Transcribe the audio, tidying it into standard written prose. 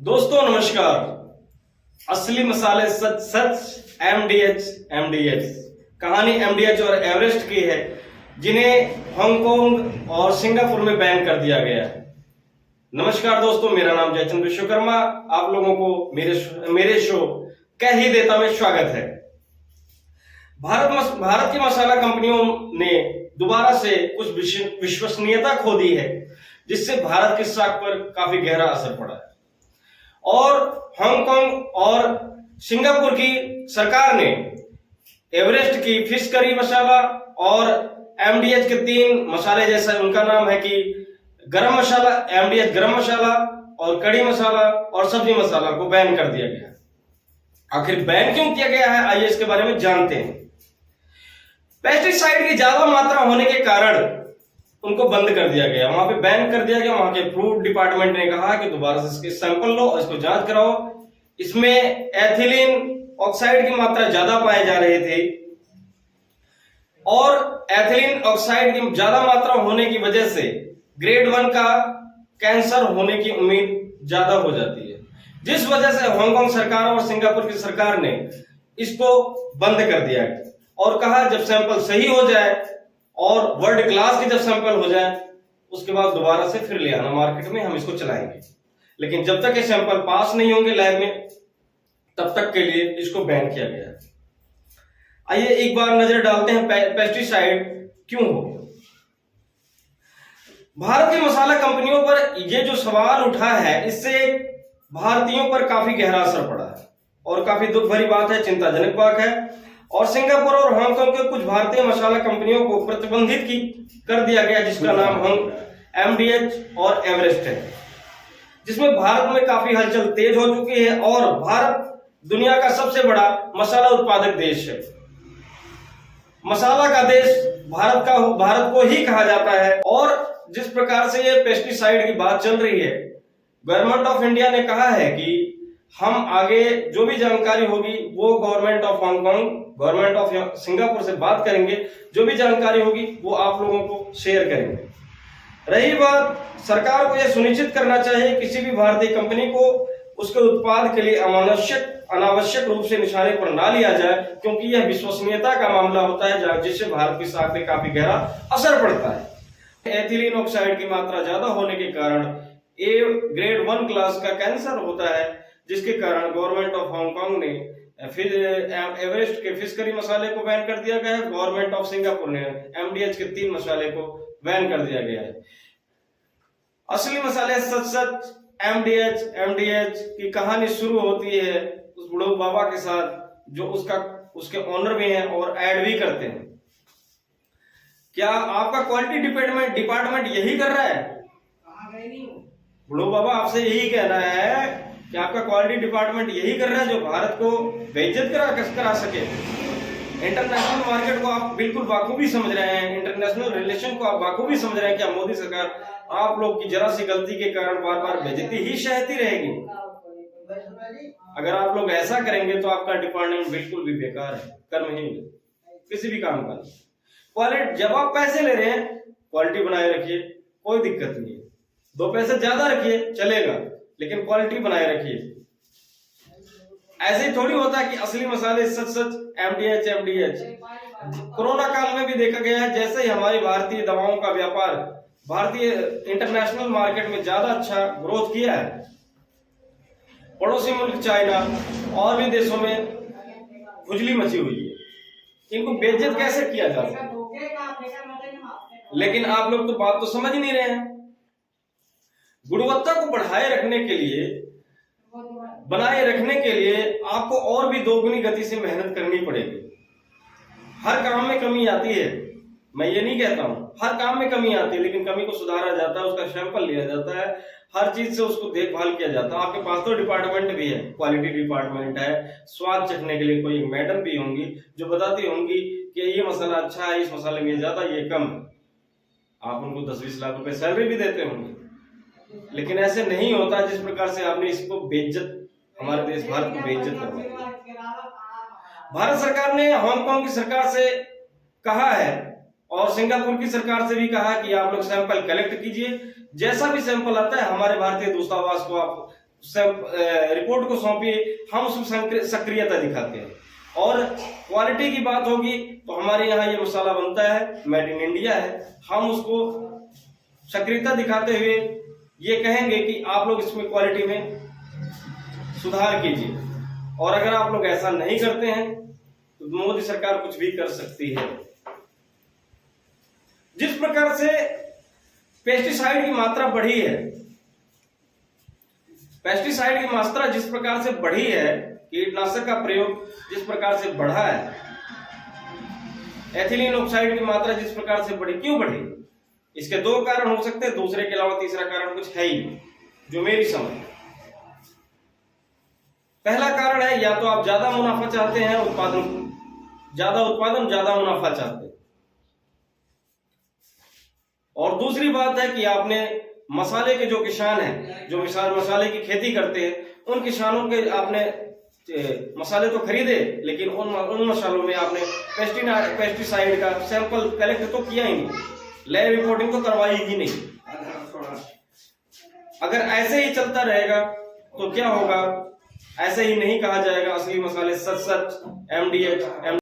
दोस्तों नमस्कार। असली मसाले सच सच एमडीएच कहानी एमडीएच और एवरेस्ट की है, जिन्हें हांगकांग और सिंगापुर में बैन कर दिया गया है। नमस्कार दोस्तों, मेरा नाम जयचंद्र विश्वकर्मा। आप लोगों को मेरे शो कह ही देता में स्वागत है। भारत की मसाला कंपनियों ने दोबारा से कुछ विश्वसनीयता खो दी है, जिससे भारत की स्टॉक पर काफी गहरा असर पड़ा है। और हांगकांग और सिंगापुर की सरकार ने एवरेस्ट की फिश करी मसाला और एमडीएच के 3 मसाले, जैसा उनका नाम है कि गरम मसाला, एमडीएच गरम मसाला और कड़ी मसाला और सब्जी मसाला को बैन कर दिया गया। आखिर बैन क्यों किया गया है, आइए इसके बारे में जानते हैं। पेस्टिसाइड की ज्यादा मात्रा होने के कारण उनको बंद कर दिया गया, वहां पे बैन कर दिया गया। वहां के फूड डिपार्टमेंट ने कहा कि दोबारा से इसके सैंपल लो और इसको जांच कराओ। इसमें एथिलीन ऑक्साइड की मात्रा ज्यादा पाए जा रहे थे और एथिलीन ऑक्साइड की ज्यादा मात्रा होने की वजह से ग्रेड 1 का कैंसर होने की उम्मीद ज्यादा हो जाती है, जिस वजह से हांगकांग सरकार और सिंगापुर की सरकार ने इसको बंद कर दिया और कहा जब सैंपल सही हो जाए और वर्ल्ड क्लास के जब सैंपल हो जाए उसके बाद दोबारा से फिर ले आना मार्केट में, हम इसको चलाएंगे। लेकिन जब तक ये सैंपल पास नहीं होंगे लैब में, तब तक के लिए इसको बैन किया गया है। आइए एक बार नजर डालते हैं पेस्टिसाइड क्यों हो। भारत की मसाला कंपनियों पर ये जो सवाल उठा है, इससे भारतीयों पर काफी गहरा असर पड़ा है और काफी दुख भरी बात है, चिंताजनक बात है। और सिंगापुर और हांगकांग के कुछ भारतीय मसाला कंपनियों को प्रतिबंधित कर दिया गया, जिसका नाम एमडीएच और एवरेस्ट है, जिसमें भारत में काफी हलचल तेज हो चुकी है और भारत दुनिया का सबसे बड़ा मसाला उत्पादक देश है। मसाला का देश भारत को ही कहा जाता है। और जिस प्रकार से ये पेस्टिसाइड की बात चल रही है, गवर्नमेंट ऑफ इंडिया ने कहा है कि हम आगे जो भी जानकारी होगी वो government of Hong Kong, government of Singapore से बात करेंगे, जो भी जानकारी होगी वो आप लोगों को शेयर करेंगे। रही बात, सरकार को यह सुनिश्चित करना चाहिए किसी भी भारतीय कंपनी को उसके उत्पाद के लिए अनावश्यक रूप से निशाने पर ना लिया जाए, क्योंकि यह विश्वसनीयता का मामला होता है, जिससे भारत की साख में काफी गहरा असर पड़ता है। एथिलीन ऑक्साइड की मात्रा ज्यादा होने के कारण ग्रेड 1 क्लास का कैंसर होता है, जिसके कारण गवर्नमेंट ऑफ हांगकांग ने फिर एवरेस्ट के फिश करी मसाले को बैन कर दिया गया है। गवर्नमेंट ऑफ सिंगापुर ने एमडीएच के 3 मसाले को बैन कर दिया गया है। असली मसाले सच सच एमडीएच की कहानी शुरू होती है उस बुढ़ो बाबा के साथ, जो उसके ओनर भी हैं और ऐड भी करते हैं। क्या आपका क्वालिटी डिपार्टमेंट यही कर रहा है? बुढ़ो बाबा आपसे यही कहना है कि आपका क्वालिटी डिपार्टमेंट यही कर रहा है जो भारत को बेइज्जत करा सके। इंटरनेशनल मार्केट को आप बिल्कुल बाखूबी समझ रहे हैं, इंटरनेशनल रिलेशन को आप बाखूबी समझ रहे हैं। क्या मोदी सरकार आप लोग की जरा सी गलती के कारण बार बार बेइज्जती ही सहती रहेगी? अगर आप लोग ऐसा करेंगे तो आपका डिपार्टमेंट बिल्कुल भी बेकार है, कर्महीन है, किसी भी काम का नहीं। क्वालिटी, जब आप पैसे ले रहे हैं क्वालिटी बनाए रखिए, कोई दिक्कत नहीं है। 2 पैसे ज्यादा रखिए चलेगा, लेकिन क्वालिटी बनाए रखिए। ऐसे ही थोड़ी होता है कि असली मसाले सच एमडीएच। कोरोना काल में भी देखा गया है, जैसे ही हमारी भारतीय दवाओं का व्यापार भारतीय इंटरनेशनल मार्केट में ज्यादा अच्छा ग्रोथ किया है, पड़ोसी मुल्क चाइना और भी देशों में खुजली मची हुई है। इनको बेइज्जत कैसे किया जा सकता है? लेकिन आप लोग तो बात तो समझ ही नहीं रहे हैं। गुणवत्ता को बनाए रखने के लिए आपको और भी दोगुनी गति से मेहनत करनी पड़ेगी। हर काम में कमी आती है, मैं ये नहीं कहता हूं, हर काम में कमी आती है, लेकिन कमी को सुधारा जाता है, उसका सैंपल लिया जाता है, हर चीज से उसको देखभाल किया जाता है। आपके पास तो डिपार्टमेंट भी है, क्वालिटी डिपार्टमेंट है, स्वाद चखने के लिए कोई मैडम भी होंगी जो बताती होंगी कि ये मसाला अच्छा है, इस मसाले में ज्यादा, ये कम है। आप उनको 10-20 लाख रुपए सैलरी भी देते होंगे, लेकिन ऐसे नहीं होता जिस प्रकार से आपने इसको बेइज्जत, हमारे देश भारत को बेइज्जत करवाया। भारत सरकार ने हांगकांग की सरकार से कहा है और सिंगापुर की सरकार से भी कहा कि आप लोग सैंपल कलेक्ट कीजिए, जैसा भी सैंपल आता है हमारे भारतीय दूतावास को आप रिपोर्ट को सौंपिए, हम उसमें सक्रियता दिखाते हैं। और क्वालिटी की बात होगी तो हमारे यहाँ ये मसाला बनता है, मेड इन इंडिया है, हम उसको सक्रियता दिखाते हुए ये कहेंगे कि आप लोग इसमें क्वालिटी में सुधार कीजिए। और अगर आप लोग ऐसा नहीं करते हैं तो मोदी सरकार कुछ भी कर सकती है। जिस प्रकार से पेस्टिसाइड की मात्रा बढ़ी है, पेस्टिसाइड की मात्रा जिस प्रकार से बढ़ी है, कीटनाशक का प्रयोग जिस प्रकार से बढ़ा है, एथिलीन ऑक्साइड की मात्रा जिस प्रकार से बढ़ी, क्यों बढ़ी? इसके दो कारण हो सकते हैं, दूसरे के अलावा तीसरा कारण कुछ है ही नहीं जो मेरी समझ। पहला कारण है, या तो आप ज्यादा मुनाफा चाहते हैं, ज्यादा उत्पादन ज्यादा मुनाफा चाहते हैं। और दूसरी बात है कि आपने मसाले के जो किसान हैं, जो मसाले की खेती करते हैं, उन किसानों के आपने मसाले तो खरीदे, लेकिन उन मसालों में आपने पेस्टिसाइड का सैंपल कलेक्ट तो किया ही नहीं, लैब रिपोर्टिंग तो करवाई ही नहीं। अगर ऐसे ही चलता रहेगा तो क्या होगा? ऐसे ही नहीं कहा जाएगा असली मसाले सच MDH